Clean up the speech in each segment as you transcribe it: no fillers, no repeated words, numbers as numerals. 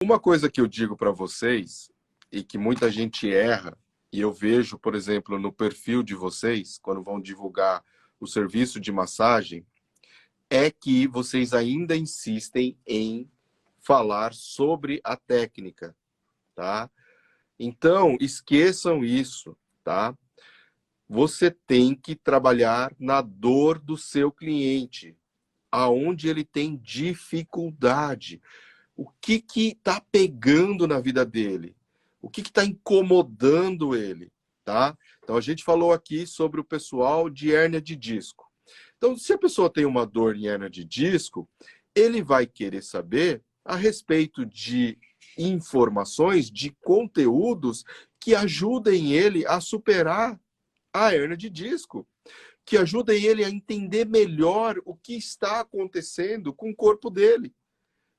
Uma coisa que eu digo para vocês, e que muita gente erra, e eu vejo, por exemplo, no perfil de vocês, quando vão divulgar o serviço de massagem, é que vocês ainda insistem em falar sobre a técnica, tá? Então, esqueçam isso, tá? Você tem que trabalhar na dor do seu cliente, aonde ele tem dificuldade. O que está pegando na vida dele? O que está incomodando ele? Tá? Então, a gente falou aqui sobre o pessoal de hérnia de disco. Então, se a pessoa tem uma dor em hérnia de disco, ele vai querer saber a respeito de informações, de conteúdos que ajudem ele a superar a hérnia de disco, que ajudem ele a entender melhor o que está acontecendo com o corpo dele.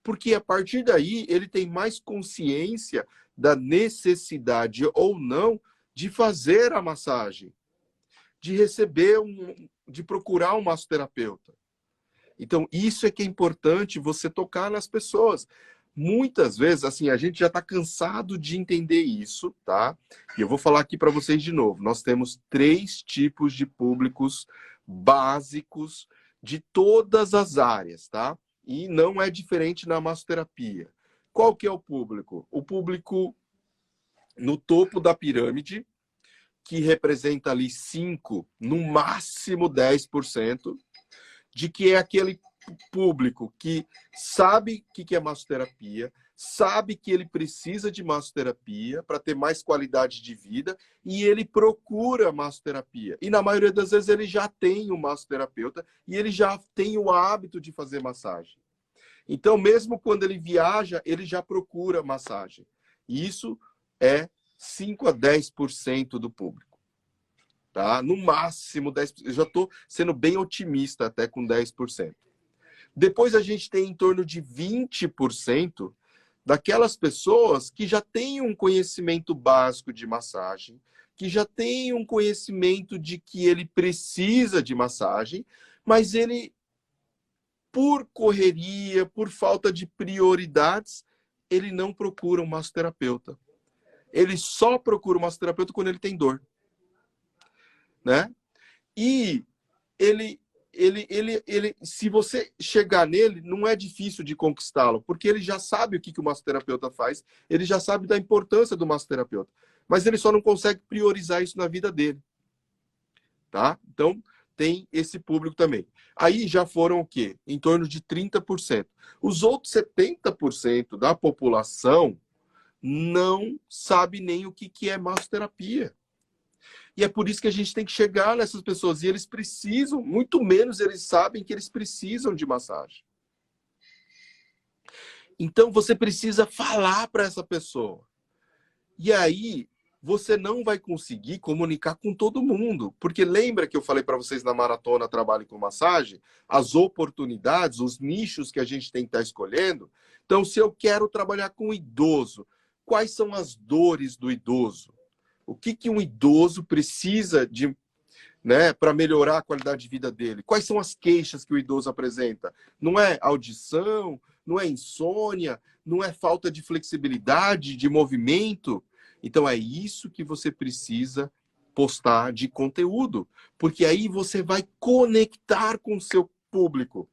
Porque a partir daí ele tem mais consciência da necessidade ou não de fazer a massagem, de receber de procurar um massoterapeuta. Então, isso é que é importante você tocar nas pessoas. Muitas vezes, assim, a gente já está cansado de entender isso, tá? E eu vou falar aqui para vocês de novo. Nós temos 3 tipos de públicos básicos de todas as áreas, tá? E não é diferente na massoterapia. Qual que é o público? O público no topo da pirâmide, que representa ali 5, no máximo 10%, de que é aquele público que sabe o que é massoterapia, sabe que ele precisa de massoterapia para ter mais qualidade de vida e ele procura massoterapia. E na maioria das vezes ele já tem um massoterapeuta e ele já tem o hábito de fazer massagem. Então, mesmo quando ele viaja, ele já procura massagem. E isso é 5 a 10% do público. Tá? No máximo 10%. Eu já estou sendo bem otimista até com 10%. Depois a gente tem em torno de 20% daquelas pessoas que já têm um conhecimento básico de massagem, que já têm um conhecimento de que ele precisa de massagem, mas ele, por correria, por falta de prioridades, ele não procura um massoterapeuta. Ele só procura um massoterapeuta quando ele tem dor. Né? E se você chegar nele, não é difícil de conquistá-lo, porque ele já sabe o que o massoterapeuta faz, ele já sabe da importância do massoterapeuta, mas ele só não consegue priorizar isso na vida dele. Tá? Então, tem esse público também. Aí já foram o quê? Em torno de 30%. Os outros 70% da população não sabe nem o que é massoterapia. E é por isso que a gente tem que chegar nessas pessoas. E eles precisam, muito menos eles sabem que eles precisam de massagem. Então você precisa falar para essa pessoa. E aí você não vai conseguir comunicar com todo mundo. Porque lembra que eu falei para vocês na maratona Trabalho com Massagem? As oportunidades, os nichos que a gente tem que estar escolhendo. Então, se eu quero trabalhar com idoso, quais são as dores do idoso? O que um idoso precisa de, né, para melhorar a qualidade de vida dele? Quais são as queixas que o idoso apresenta? Não é audição, não é insônia, não é falta de flexibilidade, de movimento? Então é isso que você precisa postar de conteúdo, porque aí você vai conectar com o seu público.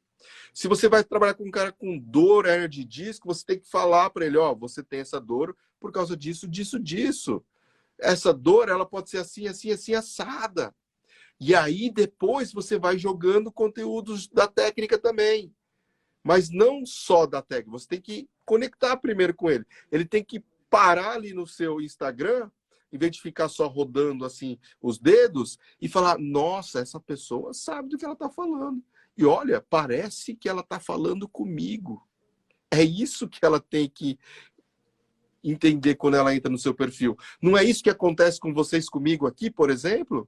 Se você vai trabalhar com um cara com dor, hérnia de disco, você tem que falar para ele, ó, você tem essa dor por causa disso, disso, disso. Essa dor, ela pode ser assim, assim, assim, assada. E aí, depois, você vai jogando conteúdos da técnica também. Mas não só da técnica. Você tem que conectar primeiro com ele. Ele tem que parar ali no seu Instagram, em vez de ficar só rodando assim os dedos, e falar, nossa, essa pessoa sabe do que ela está falando. E olha, parece que ela está falando comigo. É isso que ela tem que entender quando ela entra no seu perfil. Não é isso que acontece com vocês comigo aqui, por exemplo?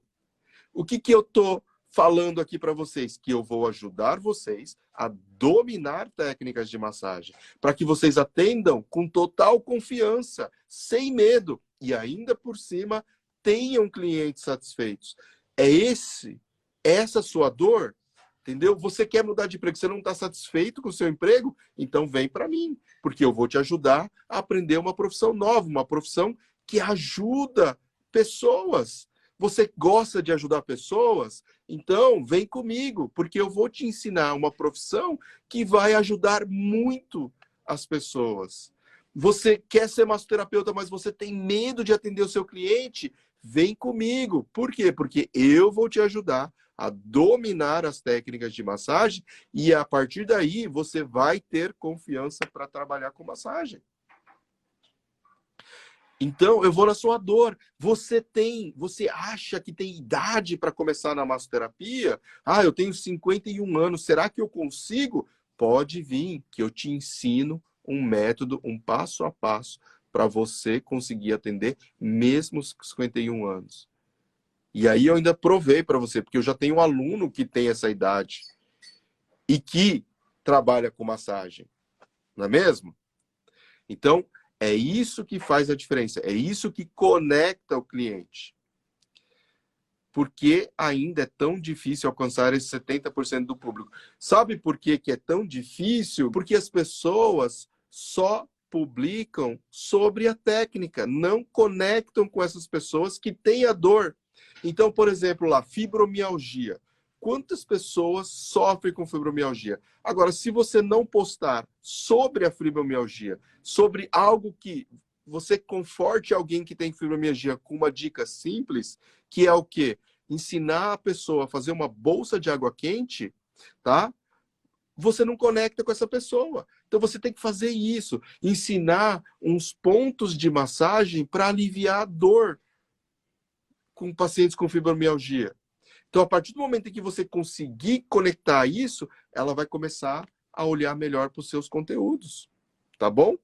O que eu estou falando aqui para vocês? Que eu vou ajudar vocês a dominar técnicas de massagem, para que vocês atendam com total confiança, sem medo, e ainda por cima tenham clientes satisfeitos. É essa sua dor? Entendeu? Você quer mudar de emprego, você não está satisfeito com o seu emprego? Então vem para mim, porque eu vou te ajudar a aprender uma profissão nova, uma profissão que ajuda pessoas. Você gosta de ajudar pessoas? Então vem comigo, porque eu vou te ensinar uma profissão que vai ajudar muito as pessoas. Você quer ser massoterapeuta, mas você tem medo de atender o seu cliente? Vem comigo. Por quê? Porque eu vou te ajudar a dominar as técnicas de massagem e a partir daí você vai ter confiança para trabalhar com massagem. Então, eu vou na sua dor. Você acha que tem idade para começar na massoterapia? Ah, eu tenho 51 anos, será que eu consigo? Pode vir, que eu te ensino um método, um passo a passo para você conseguir atender mesmo com 51 anos. E aí eu ainda provei para você, porque eu já tenho um aluno que tem essa idade e que trabalha com massagem, não é mesmo? Então, é isso que faz a diferença, é isso que conecta o cliente. Por que ainda é tão difícil alcançar esse 70% do público? Sabe por que é tão difícil? Porque as pessoas só publicam sobre a técnica, não conectam com essas pessoas que têm a dor. Então, por exemplo, lá, fibromialgia. Quantas pessoas sofrem com fibromialgia? Agora, se você não postar sobre a fibromialgia, sobre algo que você conforte alguém que tem fibromialgia com uma dica simples, que é o quê? Ensinar a pessoa a fazer uma bolsa de água quente, tá? Você não conecta com essa pessoa. Então você tem que fazer isso, ensinar uns pontos de massagem para aliviar a dor com pacientes com fibromialgia. Então, a partir do momento em que você conseguir conectar isso, ela vai começar a olhar melhor para os seus conteúdos. Tá bom?